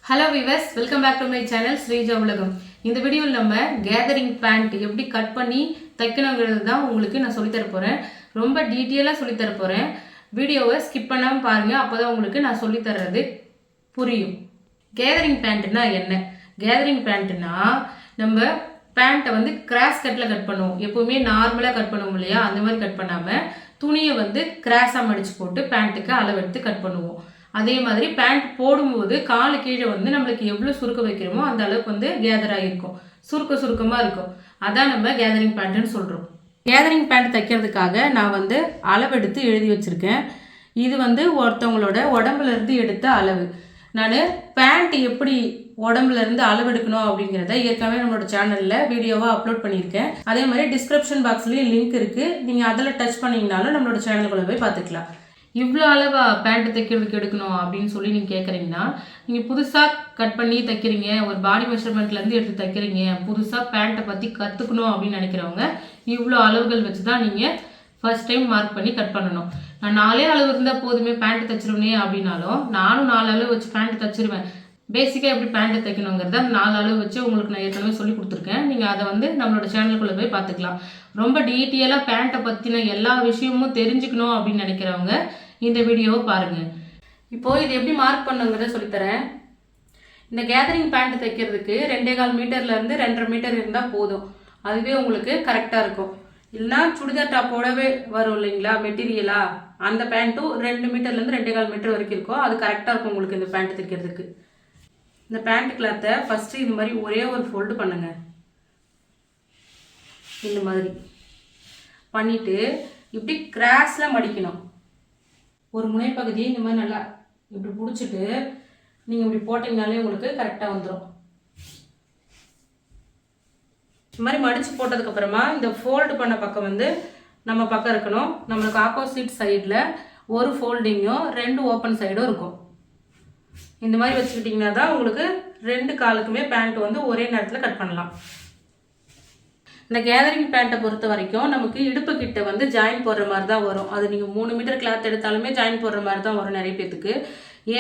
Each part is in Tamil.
Hello viewers, welcome back to my channel Sreeja Ulagam. இந்த வீடியோல நம்ம கேதரிங் பேண்ட் எப்படி கட் பண்ணி தைக்கணும்ங்கிறது தான் உங்களுக்கு நான் சொல்லி தர போறேன். ரொம்ப டீடைலா சொல்லி தர போறேன். வீடியோவை ஸ்கிப் பண்ணாம பாருங்க. அப்பதான் உங்களுக்கு நான் சொல்லி தர்றது புரியும். கேதரிங் பேண்ட்னா என்ன? கேதரிங் பேண்ட்னா நம்ம பேண்ட்டை வந்து கிராஸ் கட்ல கட் பண்ணுவோம். எப்பவுமே நார்மலா கட் பண்ணுவோம் இல்லையா? அந்த மாதிரி கட் பண்ணாம துணியை வந்து கிராஸா மடிச்சு போட்டு பேண்ட்டுக்கு அளவெடுத்து கட் பண்ணுவோம். அதே மாதிரி பேண்ட் போடும்போது காலு கீழே வந்து நம்மளுக்கு எவ்வளோ சுருக்க வைக்கிறோமோ அந்த அளவுக்கு வந்து கேதர் ஆகிருக்கும், சுருக்கமாக இருக்கும். அதான் நம்ம கேதரிங் பேண்ட்டுன்னு சொல்கிறோம். கேதரிங் பேண்ட் தைக்கிறதுக்காக நான் வந்து அளவெடுத்து எழுதி வச்சுருக்கேன். இது வந்து ஒருத்தவங்களோட உடம்புலேருந்து எடுத்த அளவு. நான் பேண்ட் எப்படி உடம்புலேருந்து அளவெடுக்கணும் அப்படிங்கிறத ஏற்கனவே நம்மளோட சேனலில் வீடியோவாக அப்லோட் பண்ணியிருக்கேன். அதே மாதிரி டிஸ்கிரிப்ஷன் பாக்ஸ்லேயும் லிங்க் இருக்குது. நீங்கள் அதில் டச் பண்ணிங்கனாலும் நம்மளோட சேனலுக்குள்ளே போய் பார்த்துக்கலாம். இவ்வளோ அளவா பேண்ட் தைக்கிறதுக்கு எடுக்கணும் அப்படின்னு சொல்லி நீங்கள் கேட்குறீங்கன்னா, நீங்கள் புதுசாக கட் பண்ணி தைக்கிறீங்க, ஒரு பாடி மெஷர்மெண்ட்லேருந்து எடுத்து தைக்கிறீங்க, புதுசாக பேண்ட்டை பற்றி கற்றுக்கணும் அப்படின்னு நினைக்கிறவங்க இவ்வளோ அளவுகள் வச்சு தான் நீங்கள் ஃபர்ஸ்ட் டைம் மார்க் பண்ணி கட் பண்ணணும். நான் 4 அளவு இருந்தால் போதுமே பேண்ட் தைச்சிருவேனே அப்படின்னாலும் நானும் 4 அளவு வச்சு பேண்ட் தைச்சிருவேன். பேசிக்காக எப்படி பேண்ட்டை தைக்கணுங்கிறத 4 அளவு வச்சு உங்களுக்கு நான் ஏற்கனவே சொல்லி கொடுத்துருக்கேன். நீங்கள் அதை வந்து நம்மளோட சேனலுக்குள்ளே போய் பார்த்துக்கலாம். ரொம்ப டீட்டெயிலாக பேண்ட்டை பற்றின எல்லா விஷயமும் தெரிஞ்சுக்கணும் அப்படின்னு நினைக்கிறவங்க இந்த வீடியோவை பாருங்க. இப்போ இது எப்படி மார்க் பண்ணுங்கிறத சொல்லித்தரேன். இந்த கேதரிங் பேண்ட் தைக்கிறதுக்கு 2.25 மீட்டர்லேருந்து 2.5 மீட்டர் இருந்தால் போதும். அதுவே உங்களுக்கு கரெக்டாக இருக்கும். இல்லைன்னா சுடிதார் டாப்போடவே வரும் இல்லைங்களா மெட்டீரியலா, அந்த பேண்ட்டும் 2 மீட்டர்லேருந்து 2.25 மீட்டர் வரைக்கும் இருக்கும். அது கரெக்டாக இருக்கும் உங்களுக்கு இந்த பேண்ட் தைக்கிறதுக்கு. இந்த பேண்ட் கிளாத்தை ஃபஸ்ட்டு இந்த மாதிரி ஒரே ஒரு ஃபோல்டு பண்ணுங்க. இந்த மாதிரி பண்ணிவிட்டு இப்படி கிராஸில் மடிக்கணும். ஒரு முனைப்பகுதியை இந்த மாதிரி நல்லா இப்படி பிடிச்சிட்டு நீங்கள் இப்படி போட்டிங்கனாலே உங்களுக்கு கரெக்டாக வந்துடும். இந்த மாதிரி மடித்து போட்டதுக்கப்புறமா இந்த ஃபோல்டு பண்ண பக்கம் வந்து நம்ம பக்கம் இருக்கணும். நம்மளுக்கு ஆப்போசிட் சைடில் ஒரு ஃபோல்டிங்கும் 2 ஓப்பன் சைடும் இருக்கும். இந்த மாதிரி வச்சுக்கிட்டிங்கன்னா தான் உங்களுக்கு 2 காலுக்குமே பேண்ட் வந்து ஒரே நேரத்தில் கட் பண்ணலாம். இந்த கேதரிங் பேண்ட்டை பொறுத்த வரைக்கும் நமக்கு இடுப்பு கிட்ட வந்து ஜாயின் போடுற மாதிரி தான் வரும். அது நீங்கள் 3 மீட்டர் கிளாத் எடுத்தாலுமே ஜாயின் போடுற மாதிரி தான் வரும் நிறைய பேத்துக்கு.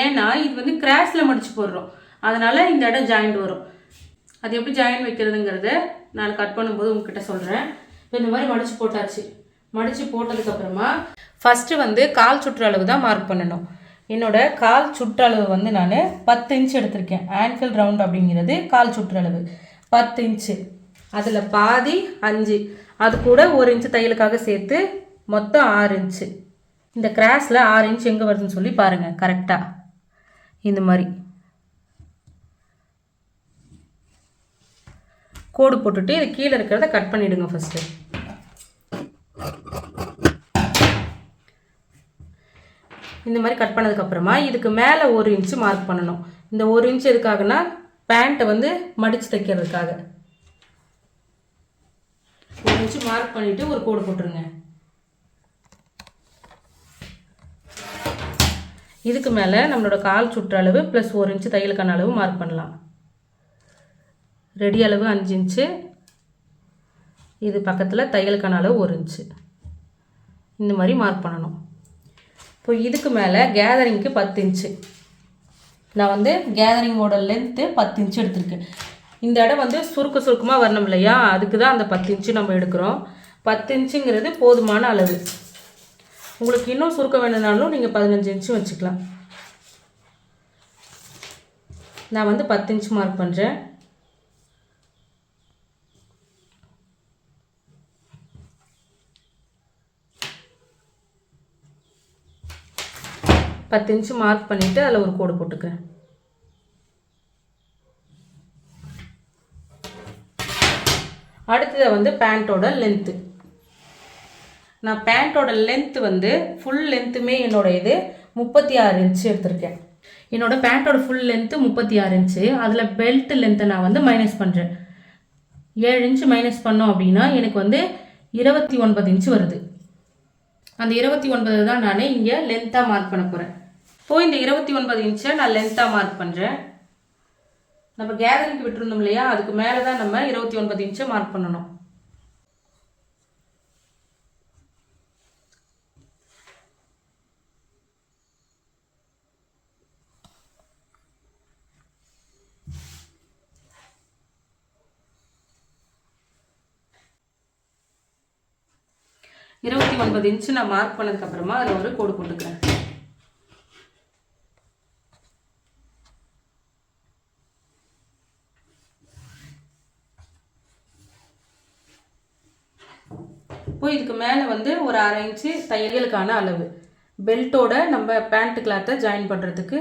ஏன்னா இது வந்து கிராஸில் மடித்து போடுறோம், அதனால இந்த இடம் ஜாயிண்ட் வரும். அது எப்படி ஜாயின் வைக்கிறதுங்கிறத நான் கட் பண்ணும்போது உங்ககிட்ட சொல்கிறேன். இப்போ இந்த மாதிரி மடித்து போட்டாச்சு. மடித்து போட்டதுக்கப்புறமா ஃபஸ்ட்டு வந்து கால் சுற்றளவு தான் மார்க் பண்ணணும். என்னோட கால் சுற்றளவு வந்து நான் 10 இன்ச் எடுத்திருக்கேன். ஆன்கிள் ரவுண்ட் அப்படிங்கிறது கால் சுற்றளவு 10 இன்ச்சு. அதில் பாதி 5, அது கூட 1 இன்ச்சு தையலுக்காக சேர்த்து மொத்தம் 6 இன்ச்சு. இந்த கிராஸில் 6 இன்ச் எங்கே வருதுன்னு சொல்லி பாருங்கள். கரெக்டாக இந்த மாதிரி கோடு போட்டுட்டு இது கீழே இருக்கிறத கட் பண்ணிவிடுங்க. ஃபஸ்ட்டு இந்த மாதிரி கட் பண்ணதுக்கப்புறமா இதுக்கு மேலே 1 இன்ச்சு மார்க் பண்ணணும். இந்த 1 இன்ச்சு எதுக்காகனா பேண்ட்டை வந்து மடித்து தைக்கிறதுக்காக. 1 இன்ச்சு மார்க் பண்ணிவிட்டு ஒரு கோடு போட்டுருங்க. இதுக்கு மேலே நம்மளோட கால் சுற்றளவு ப்ளஸ் 1 இன்ச்சு தையலுக்கான அளவு மார்க் பண்ணலாம். ரெடி அளவு 5 இன்ச்சு, இது பக்கத்தில் தையலுக்கான அளவு 1 இன்ச்சு. இந்த மாதிரி மார்க் பண்ணணும். இப்போ இதுக்கு மேலே கேதரிங்க்கு 10 இன்ச்சு. நான் வந்து கேதரிங்கோட லென்த்து 10 இன்ச்சு எடுத்திருக்கேன். இந்த இடம் வந்து சுருக்கமாக வரணும் இல்லையா, அதுக்கு தான் அந்த 10 இன்ச்சு நம்ம எடுக்கிறோம். 10 இன்ச்சுங்கிறது போதுமான அளவு. உங்களுக்கு இன்னும் சுருக்க வேணும்னாலும் நீங்கள் 15 இன்ச்சு வச்சுக்கலாம். நான் வந்து 10 இன்ச்சு மார்க் பண்ணுறேன். பத்து இன்ச்சு மார்க் பண்ணிவிட்டு அதில் ஒரு கோடு போட்டுக்கிறேன். அடுத்தது வந்து பேண்ட்டோட லென்த்து. நான் பேண்ட்டோட லென்த்து வந்து ஃபுல் லென்த்துமே என்னோட இது 36 இன்ச்சு எடுத்திருக்கேன். என்னோடய பேண்ட்டோட ஃபுல் லென்த்து 36 இன்ச்சு. அதில் பெல்ட் லென்த்தை நான் வந்து மைனஸ் பண்ணுறேன். 7 இன்ச்சு மைனஸ் பண்ணோம் அப்படின்னா எனக்கு வந்து 29 இன்ச்சு வருது. அந்த 29 தான் நான் இங்கே லென்த்தாக மார்க் பண்ண போகிறேன். இப்போது இந்த 29 இன்ச்சை நான் லென்த்தாக மார்க் பண்ணுறேன். நம்ம கேதரிங்க்கு விட்டுருந்தோம் இல்லையா, அதுக்கு மேலே தான் நம்ம 29 இன்ச்சை மார்க் பண்ணணும். 29 இன்ச்சு நான் மார்க் பண்ணதுக்கப்புறமா அதில் ஒரு கோடு போட்டுக்கிறேன். இப்போ இதுக்கு மேலே வந்து ஒரு 1/2 இன்ச்சு தையலுக்கான அளவு, பெல்ட்டோட நம்ம பேண்ட் கிளாத்தை ஜாயின் பண்ணுறதுக்கு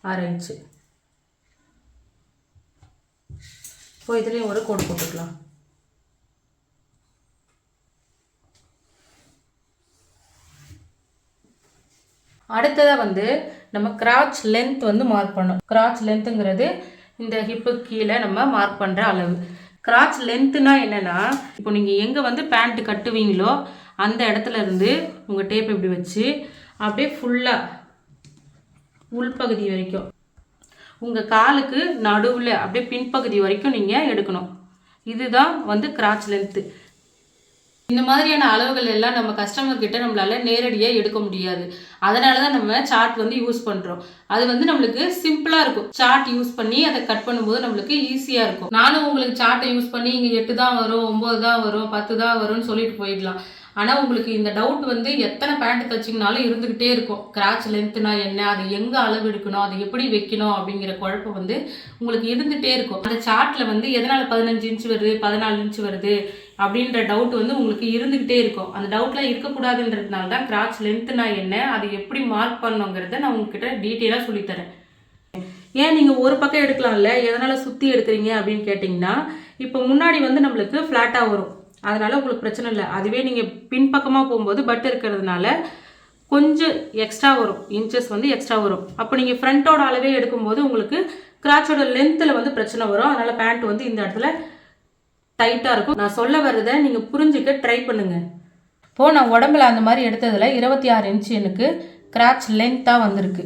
1/2 இன்ச்சு. இப்போ இதுலேயும் ஒரு கோடு போட்டுக்கலாம். அடுத்ததாக வந்து நம்ம கிராச் லென்த் வந்து மார்க் பண்ணோம். கிராச் லென்த்துங்கிறது இந்த ஹிப்பு கீழே நம்ம மார்க் பண்ணுற அளவு. கிராச் லென்த்துனா என்னென்னா, இப்போ நீங்கள் எங்கே வந்து பேண்ட் கட்டுவீங்களோ அந்த இடத்துல இருந்து உங்கள் டேப் இப்படி வச்சு அப்படியே ஃபுல்லாக உள்பகுதி வரைக்கும் உங்கள் காலுக்கு நடுவில் அப்படியே பின்பகுதி வரைக்கும் நீங்கள் எடுக்கணும். இதுதான் வந்து கிராச் லென்த்து. இந்த மாதிரியான அளவுகள் எல்லாம் நம்ம கஸ்டமர் கிட்ட நம்மளால நேரடியாக எடுக்க முடியாது. அதனால தான் நம்ம சார்ட் வந்து யூஸ் பண்ணுறோம். அது வந்து நம்மளுக்கு சிம்பிளாக இருக்கும். சார்ட் யூஸ் பண்ணி அதை கட் பண்ணும்போது நம்மளுக்கு ஈஸியாக இருக்கும். நானும் உங்களுக்கு சார்ட்டை யூஸ் பண்ணி இங்கே 8 தான் வரும், 9 தான் வரும், 10 தான் வரும்னு சொல்லிட்டு போயிடலாம். ஆனால் உங்களுக்கு இந்த டவுட் வந்து எத்தனை பேண்ட் தைச்சிங்கனாலும் இருந்துக்கிட்டே இருக்கும். கிராச் லென்த்னா என்ன, அது எங்கே அளவு எடுக்கணும், அது எப்படி வைக்கணும் அப்படிங்கிற குழப்பம் வந்து உங்களுக்கு இருந்துகிட்டே இருக்கும். அந்த சார்ட்டில் வந்து எதனால் 15 இன்ச்சு வருது, 14 இன்ச்சு வருது அப்படின்ற டவுட் வந்து உங்களுக்கு இருந்துக்கிட்டே இருக்கும். அந்த டவுட்லாம் இருக்கக்கூடாதுன்றதுனால தான் கிராச் லென்த்னா என்ன, அது எப்படி மார்க் பண்ணணுங்கிறத நான் உங்ககிட்ட டீட்டெயிலாக சொல்லித்தரேன். ஏன் நீங்கள் ஒரு பக்கம் எடுக்கலாம்ல, எதனால் சுற்றி எடுக்கிறீங்க அப்படின்னு கேட்டிங்கன்னா, இப்போ முன்னாடி வந்து நம்மளுக்கு ஃப்ளாட்டாக வரும், அதனால் உங்களுக்கு பிரச்சனை இல்லை. அதுவே நீங்கள் பின்பக்கமாக போகும்போது பட் இருக்கிறதுனால கொஞ்சம் எக்ஸ்ட்ரா வரும், இன்ச்சஸ் வந்து எக்ஸ்ட்ரா வரும். அப்போ நீங்கள் ஃப்ரண்ட்டோட அளவே எடுக்கும்போது உங்களுக்கு கிராச்சோட லென்த்தில் வந்து பிரச்சனை வரும். அதனால் பேண்ட் வந்து இந்த இடத்துல டைட்டாக இருக்கும். நான் சொல்ல வர்றதை நீங்கள் புரிஞ்சுக்க ட்ரை பண்ணுங்கள். இப்போது நான் உடம்புல அந்த மாதிரி எடுத்ததில் 26 இன்ச்சு எனக்கு கிராச் லென்த்தாக வந்திருக்கு.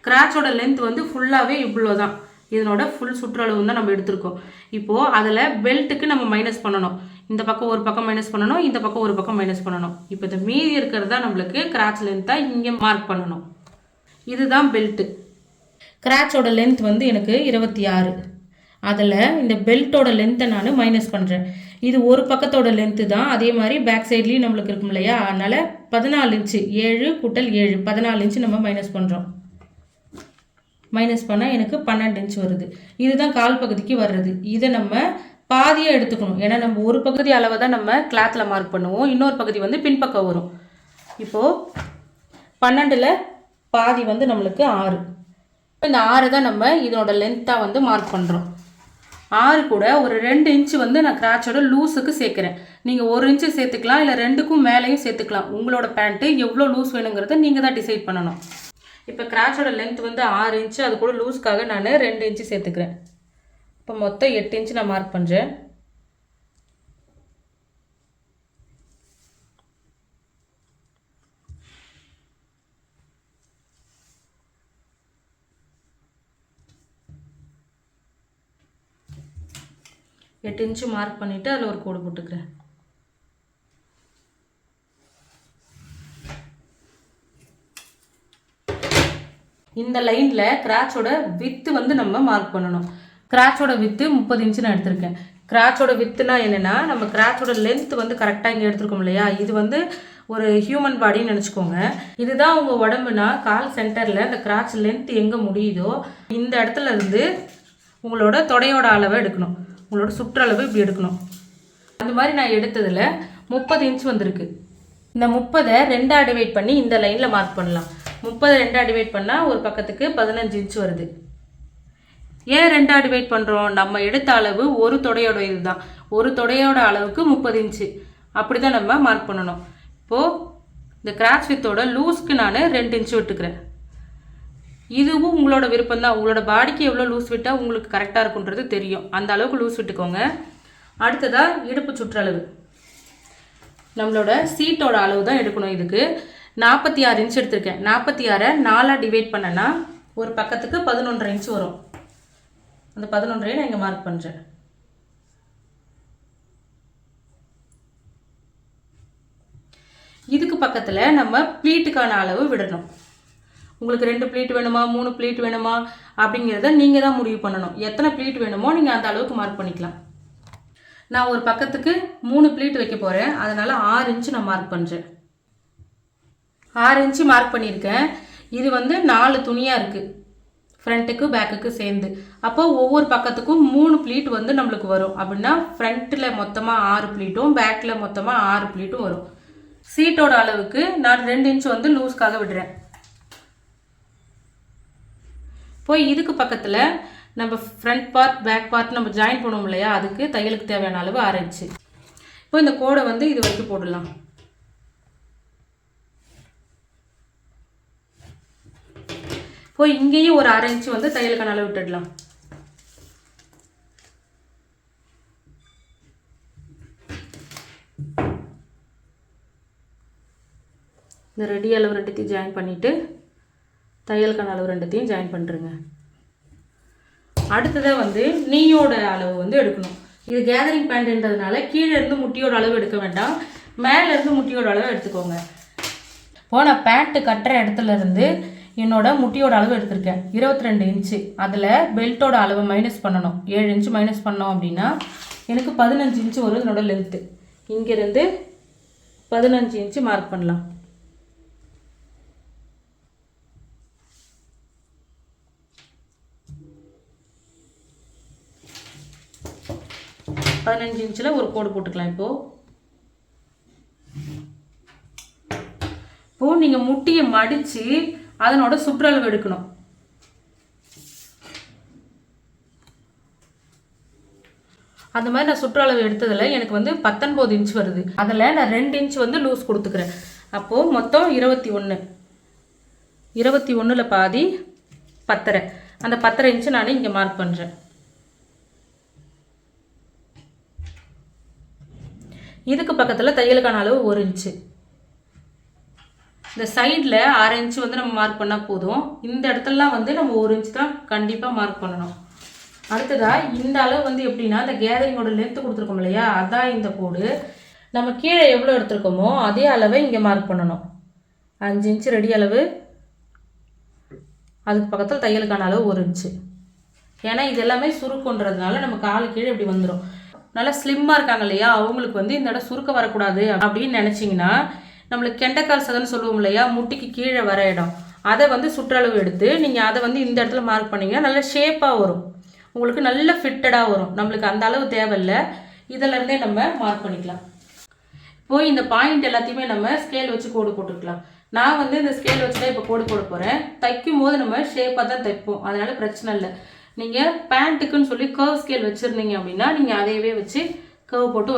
கிராச்சோட லென்த் வந்து ஃபுல்லாகவே இவ்வளோ தான். இதனோட ஃபுல் சுற்றளவு தான் நம்ம எடுத்திருக்கோம். இப்போது அதில் பெல்ட்டுக்கு நம்ம மைனஸ் பண்ணணும். இந்த பக்கம் ஒரு பக்கம் மைனஸ் பண்ணணும், இந்த பக்கம் ஒரு பக்கம் மைனஸ் பண்ணணும். இப்போ இந்த மீதி இருக்கிறது தான் நம்மளுக்கு கிராச் லென்த்தாக இங்கே மார்க் பண்ணணும். இதுதான் பெல்ட்டு. கிராச்சோட லென்த் வந்து எனக்கு 26. அதில் இந்த பெல்ட்டோட லென்த்தை நான் மைனஸ் பண்ணுறேன். இது ஒரு பக்கத்தோட லென்த்து தான். அதே மாதிரி பேக் சைட்லேயும் நம்மளுக்கு இருக்கும் இல்லையா, அதனால் 14 இன்ச்சு 7 கூட்டல் 7 14 இன்ச்சு நம்ம மைனஸ் பண்ணுறோம். மைனஸ் பண்ணால் எனக்கு 12 இன்ச்சு வருது. இதுதான் கால் பகுதிக்கு வர்றது. இதை நம்ம பாதியாக எடுத்துக்கணும். ஏன்னா நம்ம ஒரு பகுதி அளவை தான் நம்ம கிளாத்தில் மார்க் பண்ணுவோம், இன்னொரு பகுதி வந்து பின்பக்கம் வரும். இப்போது 12ல் பாதி வந்து நம்மளுக்கு 6. இந்த 6 தான் நம்ம இதனோட லென்த்தாக வந்து மார்க் பண்ணுறோம். 6 கூட ஒரு 2 இன்ச்சு வந்து நான் கிராச்சோட லூஸுக்கு சேர்க்குறேன். நீங்கள் 1 இன்ச்சு சேர்த்துக்கலாம், இல்லை 2க்கும் மேலேயும் சேர்த்துக்கலாம். உங்களோட பேண்ட்டு எவ்வளோ லூஸ் வேணுங்கிறத நீங்கள் தான் டிசைட் பண்ணணும். இப்போ கிராச்சோட லென்த் வந்து 6 இன்ச்சு, அது கூட லூஸ்க்காக நான் 2 இன்ச்சு சேர்த்துக்கிறேன். இப்போ மொத்தம் 8 இன்ச்சு நான் மார்க் பண்ணுறேன். எட்டு இன்ச்சு மார்க் பண்ணிவிட்டு அதில் ஒரு கோடு போட்டுக்கிறேன். இந்த லைனில் கிராச்சோட வித்து வந்து நம்ம மார்க் பண்ணணும். கிராச்சோட வித்து 30 இன்ச்சு நான் எடுத்திருக்கேன். கிராச்சோட வித்துனா என்னென்னா, நம்ம கிராச்சோட லென்த் வந்து கரெக்டாக இங்கே எடுத்துருக்கோம் இல்லையா, இது வந்து ஒரு ஹியூமன் பாடின்னு நினச்சிக்கோங்க. இதுதான் உங்கள் உடம்புனா கால் சென்டரில் அந்த கிராச் லென்த் எங்கே முடியுதோ இந்த இடத்துல இருந்து உங்களோட தொடையோட அளவை எடுக்கணும். உங்களோட சுற்றளவு இப்படி எடுக்கணும். அந்த மாதிரி நான் எடுத்ததில் 30 இன்ச் வந்திருக்கு. இந்த 30 2ஆக டிவைட் பண்ணி இந்த லைனில் மார்க் பண்ணலாம். 30 2ஆக டிவைட் பண்ணால் ஒரு பக்கத்துக்கு 15 இன்ச் வருது. ஏன் 2ஆக டிவைட் பண்ணுறோம்? நம்ம எடுத்த அளவு ஒரு தொடையோட இது தான். ஒரு தொடையோட அளவுக்கு 30 இன்ச்சு. அப்படி தான் நம்ம மார்க் பண்ணணும். இப்போது இந்த கிராச் வித்தோட லூஸ்க்கு நான் 2 இன்ச்சு விட்டுக்கிறேன். இதுவும் உங்களோட விருப்பம் தான். உங்களோட பாடிக்கு எவ்வளோ லூஸ் விட்டால் உங்களுக்கு கரெக்டாக இருக்குன்றது தெரியும். அந்த அளவுக்கு லூஸ் விட்டுக்கோங்க. அடுத்ததாக இடுப்பு சுற்றளவு. நம்மளோட சீட்டோட அளவு தான் எடுக்கணும். இதுக்கு 46 இன்ச் எடுத்திருக்கேன். 46 4ஆக டிவைட் பண்ணனா ஒரு பக்கத்துக்கு 11.5 இன்ச் வரும். அந்த 11.5 நான் இங்கே மார்க் பண்ணுறேன். இதுக்கு பக்கத்தில் நம்ம ப்ளீட்டுக்கான அளவு விடணும். உங்களுக்கு 2 ப்ளீட் வேணுமா, 3 ப்ளீட் வேணுமா அப்படிங்கிறத நீங்கள் தான் முடிவு பண்ணணும். எத்தனை ப்ளீட் வேணுமோ நீங்கள் அந்த அளவுக்கு மார்க் பண்ணிக்கலாம். நான் ஒரு பக்கத்துக்கு 3 ப்ளீட் வைக்க போகிறேன். அதனால் 6 இன்ச்சு நான் மார்க் பண்ணுறேன். 6 இன்ச்சு மார்க் பண்ணியிருக்கேன். இது வந்து 4 துணியாக இருக்குது, ஃப்ரண்ட்டுக்கு பேக்குக்கு சேர்ந்து. அப்போ ஒவ்வொரு பக்கத்துக்கும் 3 ப்ளீட் வந்து நம்மளுக்கு வரும். அப்படின்னா ஃப்ரண்ட்டில் மொத்தமாக 6 ப்ளீட்டும் பேக்கில் மொத்தமாக 6 ப்ளீட்டும் வரும். சீட்டோட அளவுக்கு நான் 2 இன்ச்சு வந்து லூஸ்க்காக விடுறேன். போய் இதுக்கு பக்கத்தில் நம்ம ஃப்ரண்ட் பார்ட் பேக் பார்ட் நம்ம ஜாயின் பண்ணுவோம் இல்லையா, அதுக்கு தையலுக்கு தேவையான அளவு 6 இன்ச்சு. இப்போ இந்த கோடை வந்து இது வரைக்கும் போடலாம். இப்போ இங்கேயும் ஒரு 1/2 இன்ச்சு வந்து தையலுக்கான அளவு விட்டுடலாம். இந்த ரெடி அளவு ரெண்டுத்தையும் ஜாயின் பண்ணிவிட்டு தையலுக்கான அளவு ரெண்டுத்தையும் ஜாயின் பண்ணுறேங்க. அடுத்ததாக வந்து நீயோட அளவு வந்து எடுக்கணும். இது கேதரிங் பேண்ட்ன்றதுனால கீழே இருந்து முட்டியோட அளவு எடுக்க வேண்டாம், மேலேருந்து முட்டியோட அளவு எடுத்துக்கோங்க. இப்போ நான் பேண்ட்டு கட்டுற இடத்துல இருந்து என்னோட முட்டியோட அளவு எடுத்திருக்கேன் 22 இன்ச்சு. அதில் பெல்ட்டோட அளவு மைனஸ் பண்ணணும். 7 இன்ச்சு மைனஸ் பண்ணோம் அப்படின்னா எனக்கு 15 இன்ச்சு வரும் என்னோட லென்த்து. இங்கேருந்து 15 இன்ச்சு மார்க் பண்ணலாம். இன்ச்சில் ஒரு கோடு போட்டுக்கலாம். இப்போ நீங்கள் முட்டியை மடித்து அதனோட சுற்றளவு எடுக்கணும். அந்த மாதிரி நான் சுற்றளவு எடுத்ததில் எனக்கு வந்து 19 இன்ச் வருது. அதில் நான் 2 இன்ச் வந்து லூஸ் கொடுத்துக்கிறேன். அப்போது மொத்தம் 21. 21ல் பாதி 10.5. அந்த 10.5 இன்ச்சு நான் இங்கே மார்க் பண்ணுறேன். இதுக்கு பக்கத்தில் தையலுக்கான அளவு 1 இன்ச்சு. இந்த சைடில் 6 இன்ச்சு வந்து நம்ம மார்க் பண்ணால் போதும். இந்த இடத்துலலாம் வந்து நம்ம 1 இன்ச்சு தான் கண்டிப்பாக மார்க் பண்ணணும். அடுத்ததாக இந்த அளவு வந்து எப்படின்னா, இந்த கேதரிங்கோட லென்த்து கொடுத்துருக்கோம் இல்லையா, அதான் இந்த கோடு. நம்ம கீழே எவ்வளோ எடுத்துருக்கோமோ அதே அளவை இங்கே மார்க் பண்ணணும். 5 இன்ச்சு ரெடி அளவு, அதுக்கு பக்கத்தில் தையலுக்கான அளவு 1 இன்ச்சு. ஏன்னா இது எல்லாமே சுருக்குன்றதுனால நம்ம காலு கீழே இப்படி வந்துடும். நல்லா ஸ்லிம்மாக இருக்காங்க இல்லையா, அவங்களுக்கு வந்து இந்த இடம் சுருக்க வரக்கூடாது அப்படின்னு நினச்சிங்கன்னா, நம்மளுக்கு கெண்டைக்கால் சதன்னு சொல்லுவோம் இல்லையா, முட்டிக்கு கீழே வர இடம், அதை வந்து சுற்றளவு எடுத்து நீங்கள் அதை வந்து இந்த இடத்துல மார்க் பண்ணிங்கன்னா நல்ல ஷேப்பாக வரும், உங்களுக்கு நல்ல ஃபிட்டடாக வரும். நம்மளுக்கு அந்த அளவு தேவையில்லை, இதிலேருந்தே நம்ம மார்க் பண்ணிக்கலாம். இப்போது இந்த பாயிண்ட் எல்லாத்தையுமே நம்ம ஸ்கேல் வச்சு கோடு போட்டுக்கலாம். நான் வந்து இந்த ஸ்கேல் வச்சு தான் இப்போ கோடு போட போகிறேன். தைக்கும் போது நம்ம ஷேப்பாக தான் தைப்போம், அதனால் பிரச்சனை இல்லை. நீங்கள் பேண்ட்டுக்குன்னு சொல்லி கர்வ் ஸ்கேல் வச்சுருந்தீங்க அப்படின்னா நீங்கள் அதையவே வச்சு கர்வ் போட்டு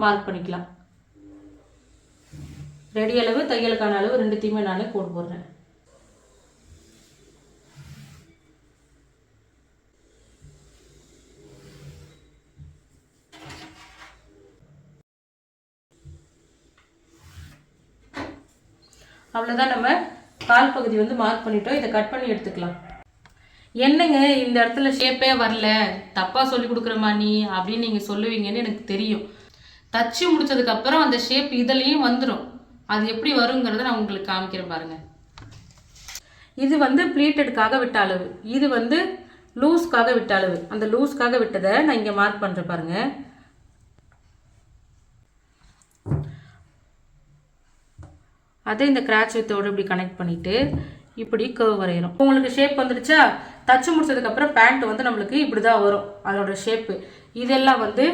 மார்க் பண்ணிக்கலாம். ரெடி அளவு தையலுக்கான அளவு ரெண்டுத்தையுமே நான் கோடு போடுறேன். அவ்வளோதான், நம்ம கால் பகுதி வந்து மார்க் பண்ணிட்டோம். இதை கட் பண்ணி எடுத்துக்கலாம். என்னங்க இந்த இடத்துல ஷேப்பே வரல, தப்பாக சொல்லி கொடுக்குறமா நீ அப்படின்னு நீங்கள் சொல்லுவீங்கன்னு எனக்கு தெரியும். தச்சு முடிச்சதுக்கப்புறம் அந்த ஷேப் இதுலேயும் வந்துடும். அது எப்படி வருங்கிறத நான் உங்களுக்கு காமிக்கிறேன் பாருங்கள். இது வந்து ப்ளீட்டடுக்காக விட்ட அளவு, இது வந்து லூஸ்க்காக விட்ட அளவு. அந்த லூஸ்க்காக விட்டதை நான் இங்கே மார்க் பண்ணுறேன் பாருங்கள். அதை இந்த கிராச் வித்தோடு இப்படி கனெக்ட் பண்ணிவிட்டு இப்படி கர்வ் வரையணும். உங்களுக்கு ஷேப் வந்துடுச்சா? தச்சு முடிச்சதுக்கப்புறம் பேண்ட் வந்து நம்மளுக்கு இப்படி தான் வரும் அதோட ஷேப்பு. இதெல்லாம் வந்து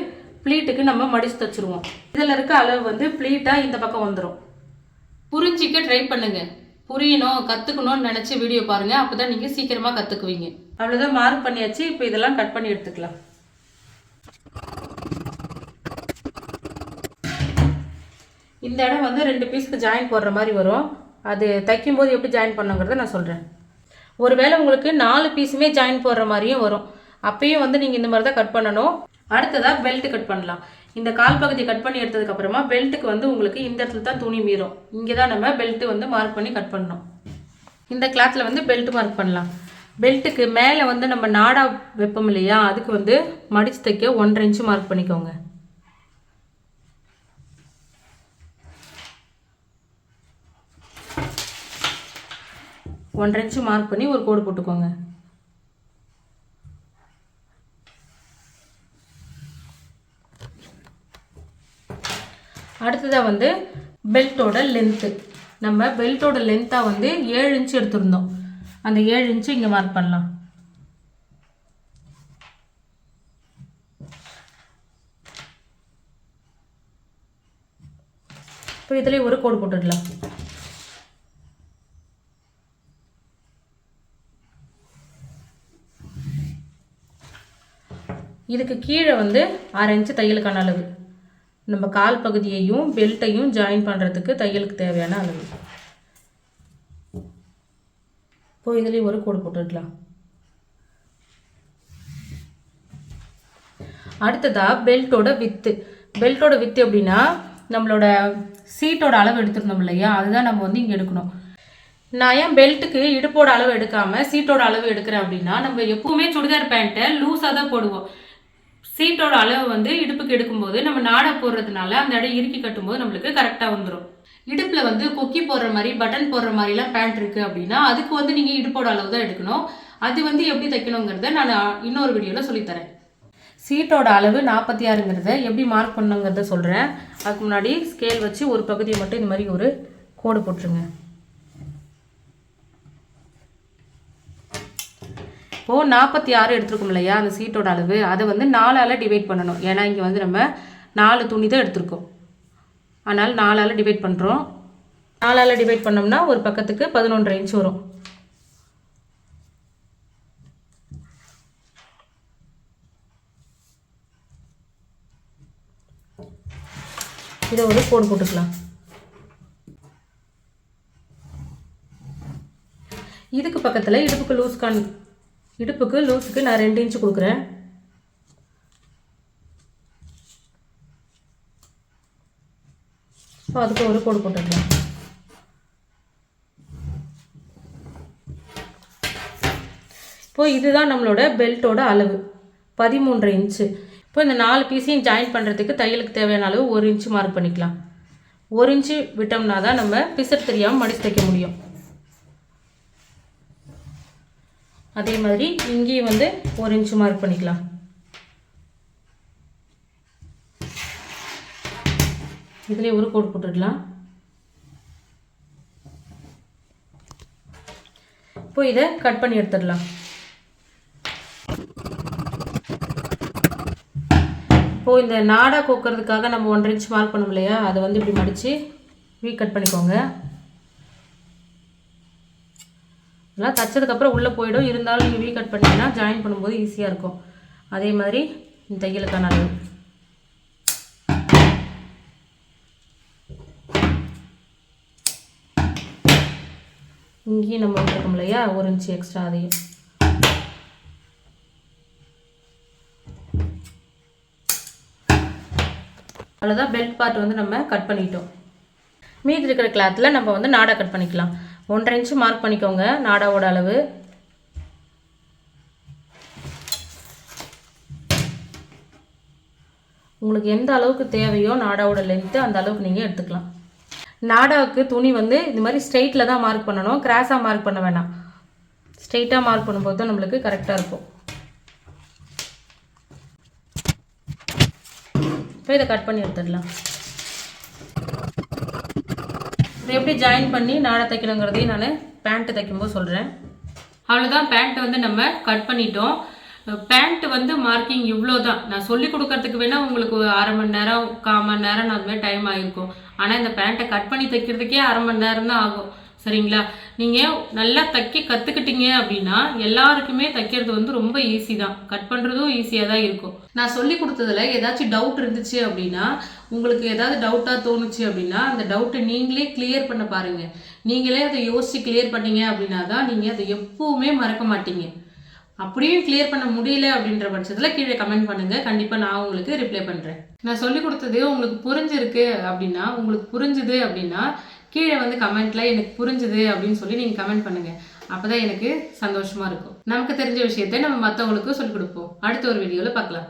ப்ளீட்டுக்கு நம்ம மடித்து தச்சுருவோம். இதில் இருக்க அளவு வந்து ப்ளீட்டாக இந்த பக்கம் வந்துடும். புரிஞ்சிக்க ட்ரை பண்ணுங்க. புரியணும் கற்றுக்கணும்னு நினச்சி வீடியோ பாருங்கள், அப்போ தான் நீங்கள் சீக்கிரமாக கற்றுக்குவீங்க. அவ்வளோதான், மார்க் பண்ணியாச்சு. இப்போ இதெல்லாம் கட் பண்ணி எடுத்துக்கலாம். இந்த இடம் வந்து 2 பீஸ்க்கு ஜாயின் போடுற மாதிரி வரும். அது தைக்கும் போது எப்படி ஜாயின் பண்ணுங்கிறத நான் சொல்கிறேன். ஒருவேளை உங்களுக்கு 4 பீஸுமே ஜாயின் போடுற மாதிரியும் வரும். அப்பயும் வந்து நீங்கள் இந்த மாதிரி தான் கட் பண்ணணும். அடுத்ததாக பெல்ட் கட் பண்ணலாம். இந்த கால் பகுதியை கட் பண்ணி எடுத்ததுக்கப்புறமா பெல்ட்டுக்கு வந்து உங்களுக்கு இந்த இடத்துல தான் துணி மீறும். இங்கே தான் நம்ம பெல்ட்டு வந்து மார்க் பண்ணி கட் பண்ணணும். இந்த கிளாத்தில் வந்து பெல்ட் மார்க் பண்ணலாம். பெல்ட்டுக்கு மேலே வந்து நம்ம நாடா வைப்போம் இல்லையா, அதுக்கு வந்து மடித்து தைக்க 1.5 இன்ச்சு மார்க் பண்ணிக்கோங்க. ஒன்றரை இன்ச்சு மார்க் பண்ணி ஒரு கோடு போட்டுக்கோங்க. அடுத்ததாக வந்து பெல்ட்டோட லென்த்து. நம்ம பெல்ட்டோட லென்த்தாக வந்து 7 இன்ச்சு எடுத்திருந்தோம். அந்த 7 இன்ச்சு இங்கே மார்க் பண்ணலாம். இப்போ இதில் ஒரு கோடு போட்டுடலாம். இதுக்கு கீழே வந்து 6 இன்ச்சு தையலுக்கான அளவு. நம்ம கால் பகுதியையும் பெல்ட்டையும் ஜாயின் பண்ணுறதுக்கு தையலுக்கு தேவையான அளவு. இப்போ இதுலேயும் ஒரு கோடு போட்டுடலாம். அடுத்ததாக பெல்ட்டோட வித்து. பெல்ட்டோட வித்து எப்படின்னா நம்மளோட சீட்டோட அளவு எடுத்துருந்தோம் இல்லையா, அதுதான் நம்ம வந்து இங்கே எடுக்கணும். நான் ஏன் பெல்ட்டுக்கு இடுப்போட அளவு எடுக்காமல் சீட்டோட அளவு எடுக்கிறேன் அப்படின்னா, நம்ம எப்பவுமே சுடிதார் பேண்ட்டை லூஸாக தான் போடுவோம். சீட்டோட அளவு வந்து இடுப்புக்கு எடுக்கும்போது நம்ம நாடா போடுறதுனால அந்த இடம் இறுக்கி கட்டும்போது நம்மளுக்கு கரெக்டாக வந்துடும். இடுப்பில் வந்து கொக்கி போடுற மாதிரி பட்டன் போடுற மாதிரிலாம் பேண்ட் இருக்குது அப்படின்னா அதுக்கு வந்து நீங்கள் இடுப்போட அளவு தான் எடுக்கணும். அது வந்து எப்படி தைக்கணுங்கிறத நான் இன்னொரு வீடியோவில் சொல்லித்தரேன். சீட்டோட அளவு 46ங்கிறத எப்படி மார்க் பண்ணுங்கிறத சொல்கிறேன். அதுக்கு முன்னாடி ஸ்கேல் வச்சு ஒரு பகுதியை மட்டும் இந்த மாதிரி ஒரு கோடு போட்டுருங்க. இப்போது 46 எடுத்துருக்கோம் இல்லையா அந்த சீட்டோட அளவு, அதை வந்து 4ஆல் டிவைட் பண்ணணும். ஏன்னா இங்கே வந்து நம்ம 4 துணி தான் எடுத்திருக்கோம். அதனால் 4ஆல் டிவைட் பண்ணுறோம். 4ஆல் டிவைட் பண்ணோம்னா ஒரு பக்கத்துக்கு 11.5 இன்ச் வரும். இதை ஒரு கோடு போட்டுக்கலாம். இதுக்கு பக்கத்தில் இடுப்புக்கு லூஸுக்கு நான் 2 இன்ச்சு கொடுக்குறேன். ஸோ அதுக்கு ஒரு கோடு போட்டுக்கலாம். இப்போது இதுதான் நம்மளோட பெல்ட்டோட அளவு 13.5 இன்ச்சு. இப்போ இந்த 4 பீஸையும் ஜாயின் பண்ணுறதுக்கு தையலுக்கு தேவையான அளவு 1 இன்ச்சு மார்க் பண்ணிக்கலாம். 1 இன்ச்சு விட்டோம்னா தான் நம்ம பிசர் தெரியாமல் மடித்து தைக்க முடியும். அதே மாதிரி இங்கேயும் வந்து 1 இன்ச்சு மார்க் பண்ணிக்கலாம். இதுலேயே ஒரு கோடு போட்டுடலாம். இப்போ இதை கட் பண்ணி எடுத்துடலாம். இப்போது இந்த நாடா கோக்கிறதுக்காக நம்ம 1.5 இன்ச் மார்க் பண்ணோம் இல்லையா, அதை வந்து இப்படி மடித்து வீ கட் பண்ணிக்கோங்க. இதெல்லாம் தைச்சதுக்கப்புறம் உள்ளே போயிடும். இருந்தாலும் நீங்கள் வீ கட் பண்ணிங்கன்னா ஜாயின் பண்ணும்போது ஈஸியாக இருக்கும். அதே மாதிரி இந்த தையலுக்கான அளவு. இங்கேயும் நம்ம விட்டுருக்கோம் இல்லையா 1 இன்ச்சு எக்ஸ்ட்ரா, அதையும் அவ்வளோதான். பெல்ட் பார்ட் வந்து நம்ம கட் பண்ணிட்டோம். மீதி இருக்கிற கிளாத்தில் நம்ம வந்து நாடா கட் பண்ணிக்கலாம். 1.5 இன்ச்சு மார்க் பண்ணிக்கோங்க நாடாவோட அளவு. உங்களுக்கு எந்த அளவுக்கு தேவையோ நாடாவோட லென்த்து அந்த அளவுக்கு நீங்கள் எடுத்துக்கலாம். நாடாவுக்கு துணி வந்து இந்த மாதிரி ஸ்ட்ரெயிட்டில் தான் மார்க் பண்ணணும், கிராஸாக மார்க் பண்ண வேணாம். ஸ்ட்ரெயிட்டாக மார்க் பண்ணும்போது தான் நம்மளுக்கு கரெக்டாக இருக்கும். இப்போ இதை கட் பண்ணி எடுத்துடலாம். இதை எப்படி ஜாயின் பண்ணி நாடா தைக்கணுங்கிறதையும் நான் பேண்ட்டு தைக்கும்போது சொல்கிறேன். அவ்வளோதான், பேண்ட்டை வந்து நம்ம கட் பண்ணிட்டோம். பேண்ட்டு வந்து மார்க்கிங் இவ்வளோ தான். நான் சொல்லி கொடுக்கறதுக்கு வேணால் உங்களுக்கு 1/2 மணி நேரம் 1/4 மணி நேரம் அது மாதிரி டைம் ஆகிருக்கும். ஆனால் இந்த பேண்ட்டை கட் பண்ணி தைக்கிறதுக்கே 1/2 மணி நேரம் தான் ஆகும். சரிங்களா? நீங்கள் நல்லா தைக்க கற்றுக்கிட்டீங்க அப்படின்னா எல்லாருக்குமே தைக்கிறது வந்து ரொம்ப ஈஸி தான். கட் பண்ணுறதும் ஈஸியாக தான் இருக்கும். நான் சொல்லி கொடுத்ததில் ஏதாச்சும் டவுட் இருந்துச்சு அப்படின்னா, உங்களுக்கு ஏதாவது டவுட்டாக தோணுச்சு அப்படின்னா அந்த டவுட்டை நீங்களே கிளியர் பண்ண பாருங்கள். நீங்களே அதை யோசித்து கிளியர் பண்ணீங்க அப்படின்னா தான் நீங்கள் அதை எப்பவுமே மறக்க மாட்டீங்க. அப்படியும் கிளியர் பண்ண முடியல அப்படின்ற பட்சத்தில் கீழே கமெண்ட் பண்ணுங்கள். கண்டிப்பாக நான் உங்களுக்கு ரிப்ளை பண்ணுறேன். நான் சொல்லி கொடுத்தது உங்களுக்கு புரிஞ்சிருக்கு அப்படின்னா, உங்களுக்கு புரிஞ்சுது அப்படின்னா கீழே வந்து கமெண்ட்டில் எனக்கு புரிஞ்சுது அப்படின்னு சொல்லி நீங்கள் கமெண்ட் பண்ணுங்கள். அப்போ தான் எனக்கு சந்தோஷமாக இருக்கும். நமக்கு தெரிஞ்ச விஷயத்தை நம்ம மற்றவங்களுக்கும் சொல்லிக் கொடுப்போம். அடுத்த ஒரு வீடியோவில் பார்க்கலாம்.